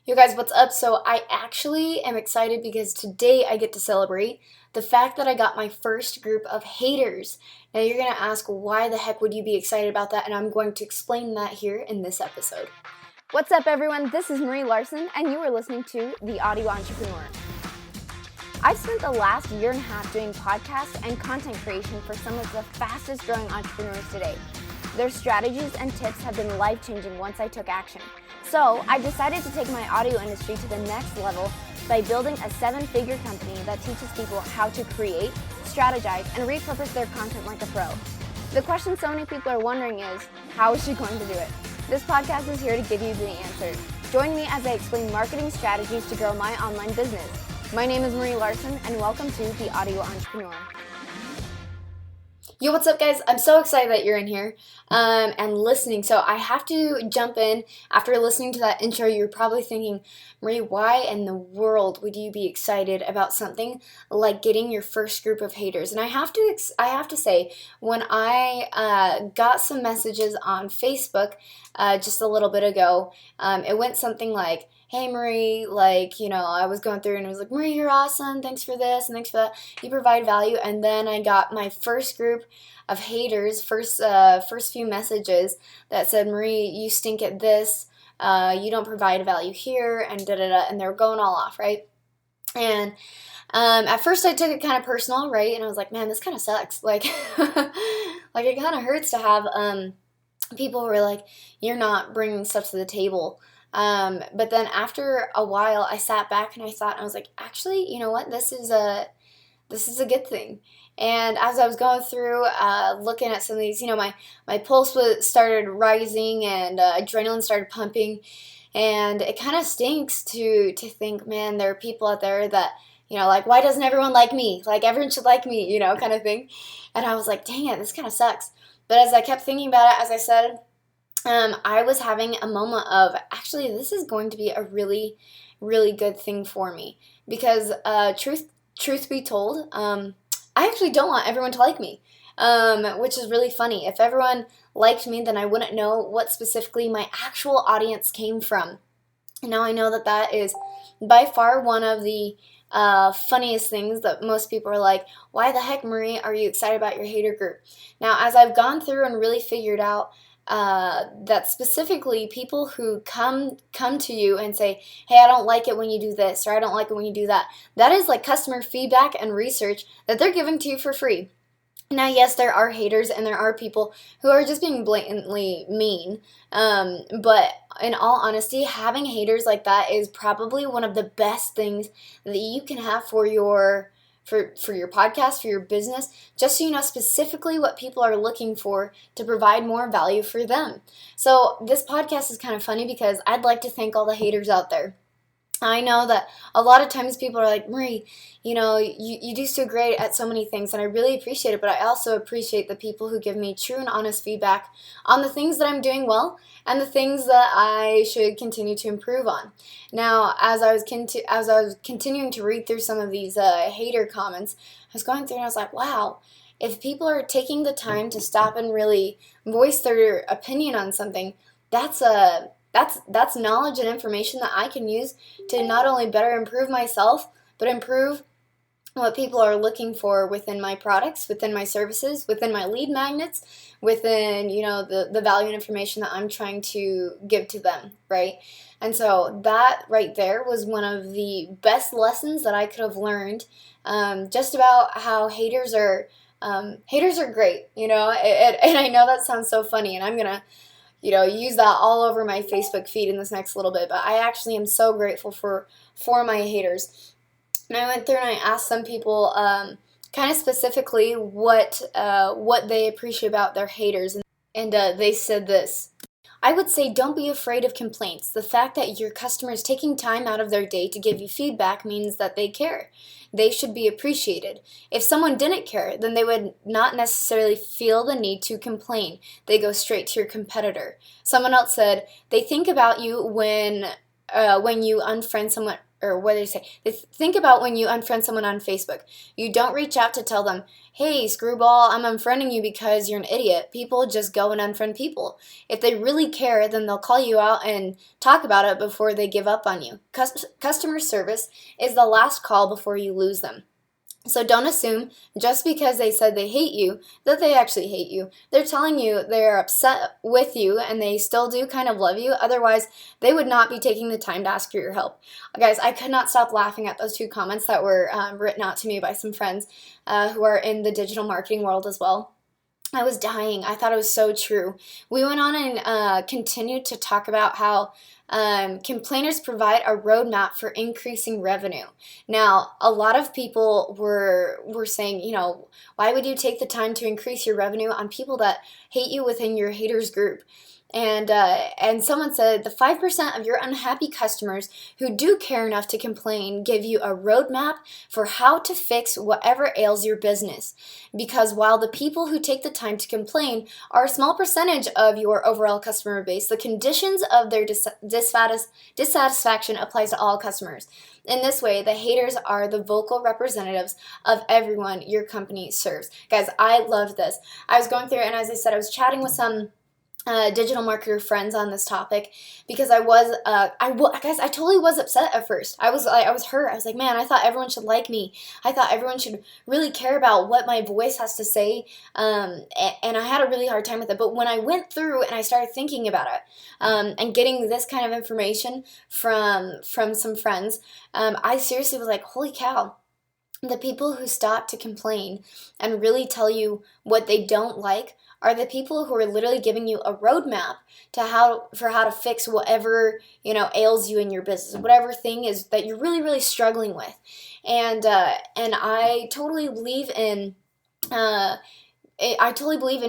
Yo guys, what's up? So I actually am excited because today I get to celebrate the fact that I got my first group of haters. Now you're going to ask, why the heck would you be excited about that? And I'm going to explain that here in this episode. What's up everyone, this is Marie Larsen and you are listening to The Audio Entrepreneur. I've spent the last year and a half doing podcasts and content creation for some of the fastest growing entrepreneurs today. Their strategies and tips have been life-changing once I took action. So I decided to take my audio industry to the next level by building a 7-figure company that teaches people how to create, strategize, and repurpose their content like a pro. The question so many people are wondering is, how is she going to do it? This podcast is here to give you the answer. Join me as I explain marketing strategies to grow my online business. My name is Marie Larsen, and welcome to The Audio Entrepreneur. Yo, what's up guys? I'm so excited that you're in here and listening. So I have to jump in. After listening to that intro, you're probably thinking, Marie, why in the world would you be excited about something like getting your first group of haters? And I have to say, when I got some messages on Facebook just a little bit ago, it went something like, hey Marie, I was going through and it was like, Marie, you're awesome, thanks for this and thanks for that, you provide value. And then I got my first group of haters, first few messages that said, Marie, you stink at this, you don't provide value here, and da-da-da, and they were going all off, right? And at first I took it kind of personal, right? And I was like, man, this kind of sucks. Like, like it kind of hurts to have people who are like, you're not bringing stuff to the table. But then after a while, I sat back and I thought, I was like, actually, you know what? This is a good thing. And as I was going through, looking at some of these, my pulse started rising and adrenaline started pumping, and it kind of stinks to think, man, there are people out there that, like, why doesn't everyone like me? Like, everyone should like me, kind of thing. And I was like, dang it, this kind of sucks. But as I kept thinking about it, as I said, I was having a moment of, actually, this is going to be a really, really good thing for me. Because truth be told, I actually don't want everyone to like me, which is really funny. If everyone liked me, then I wouldn't know what specifically my actual audience came from. And now I know that that is by far one of the funniest things that most people are like, why the heck, Marie, are you excited about your hater group? Now, as I've gone through and really figured out that specifically people who come to you and say, hey, I don't like it when you do this, or I don't like it when you do that, that is like customer feedback and research that they're giving to you for free. Now, yes, there are haters and there are people who are just being blatantly mean, but in all honesty, having haters like that is probably one of the best things that you can have for your podcast, for your business, just so you know specifically what people are looking for to provide more value for them. So this podcast is kind of funny because I'd like to thank all the haters out there. I know that a lot of times people are like, Marie, you do so great at so many things, and I really appreciate it, but I also appreciate the people who give me true and honest feedback on the things that I'm doing well and the things that I should continue to improve on. Now, as I was continuing to read through some of these hater comments, I was going through and I was like, wow, if people are taking the time to stop and really voice their opinion on something, that's knowledge and information that I can use to not only better improve myself, but improve what people are looking for within my products, within my services, within my lead magnets, within, the value and information that I'm trying to give to them, right? And so that right there was one of the best lessons that I could have learned, just about how haters are great, and I know that sounds so funny, and I'm going to use that all over my Facebook feed in this next little bit, but I actually am so grateful for my haters. And I went through and I asked some people kind of specifically what they appreciate about their haters, and they said this. I would say don't be afraid of complaints. The fact that your customer is taking time out of their day to give you feedback means that they care. They should be appreciated. If someone didn't care, then they would not necessarily feel the need to complain. They go straight to your competitor. Someone else said, they think about you when you unfriend or what did I say? Think about when you unfriend someone on Facebook. You don't reach out to tell them, hey, screwball, I'm unfriending you because you're an idiot. People just go and unfriend people. If they really care, then they'll call you out and talk about it before they give up on you. Customer service is the last call before you lose them. So don't assume just because they said they hate you that they actually hate you. They're telling you they're upset with you and they still do kind of love you. Otherwise, they would not be taking the time to ask for your help. Guys, I could not stop laughing at those 2 comments that were written out to me by some friends who are in the digital marketing world as well. I was dying. I thought it was so true. We went on and continued to talk about how complainers provide a roadmap for increasing revenue. Now, a lot of people were saying, why would you take the time to increase your revenue on people that hate you within your haters group? And someone said the 5% of your unhappy customers who do care enough to complain give you a roadmap for how to fix whatever ails your business. Because while the people who take the time to complain are a small percentage of your overall customer base, the conditions of their dissatisfaction applies to all customers. In this way, the haters are the vocal representatives of everyone your company serves. Guys, I loved this. I was going through, and as I said, I was chatting with some digital marketer friends on this topic because guys, I totally was upset at first. I was hurt. I was like, man, I thought everyone should like me. I thought everyone should really care about what my voice has to say, and I had a really hard time with it. But when I went through and I started thinking about it, and getting this kind of information from some friends, I seriously was like, holy cow. The people who stop to complain and really tell you what they don't like are the people who are literally giving you a roadmap to how to fix whatever ails you in your business, whatever thing is that you're really, really struggling with. And I totally believe in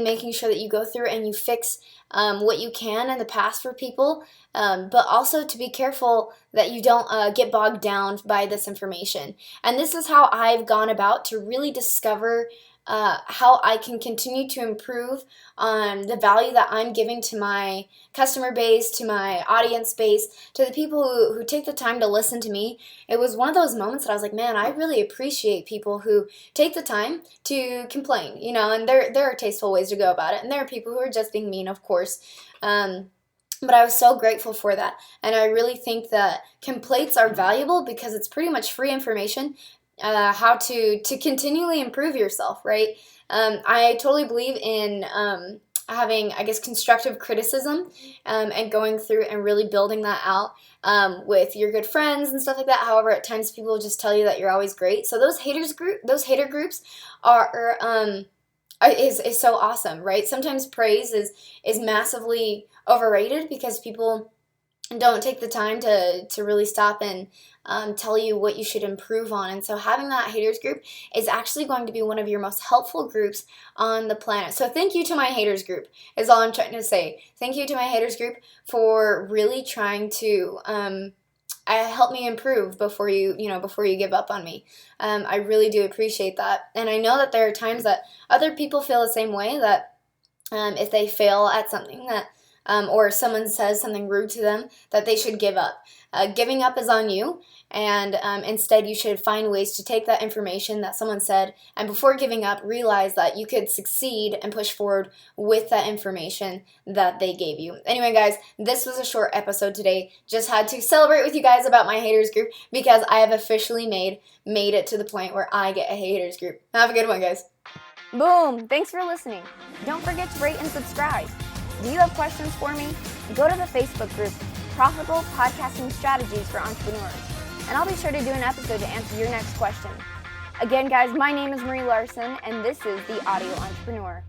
making sure that you go through and you fix what you can in the past for people, but also to be careful that you don't get bogged down by this information. And this is how I've gone about to really discover how I can continue to improve on the value that I'm giving to my customer base, to my audience base, to the people who take the time to listen to me. It was one of those moments that I was like, man, I really appreciate people who take the time to complain, and there are tasteful ways to go about it, and there are people who are just being mean, of course. But I was so grateful for that, and I really think that complaints are valuable because it's pretty much free information. How to continually improve yourself, right? I totally believe in having, constructive criticism and going through and really building that out with your good friends and stuff like that. However, at times people just tell you that you're always great. So those hater groups is so awesome, right? Sometimes praise is massively overrated because people don't take the time to really stop and tell you what you should improve on. And so having that haters group is actually going to be one of your most helpful groups on the planet. So thank you to my haters group is all I'm trying to say. Thank you to my haters group for really trying to help me improve before you give up on me. I really do appreciate that. And I know that there are times that other people feel the same way, that if they fail at something that or someone says something rude to them, that they should give up. Giving up is on you, and instead you should find ways to take that information that someone said, and before giving up, realize that you could succeed and push forward with that information that they gave you. Anyway, guys, this was a short episode today. Just had to celebrate with you guys about my haters group because I have officially made it to the point where I get a haters group. Have a good one, guys. Boom! Thanks for listening. Don't forget to rate and subscribe. Do you have questions for me? Go to the Facebook group, Profitable Podcasting Strategies for Entrepreneurs, and I'll be sure to do an episode to answer your next question. Again, guys, my name is Marie Larsen, and this is The Audio Entrepreneur.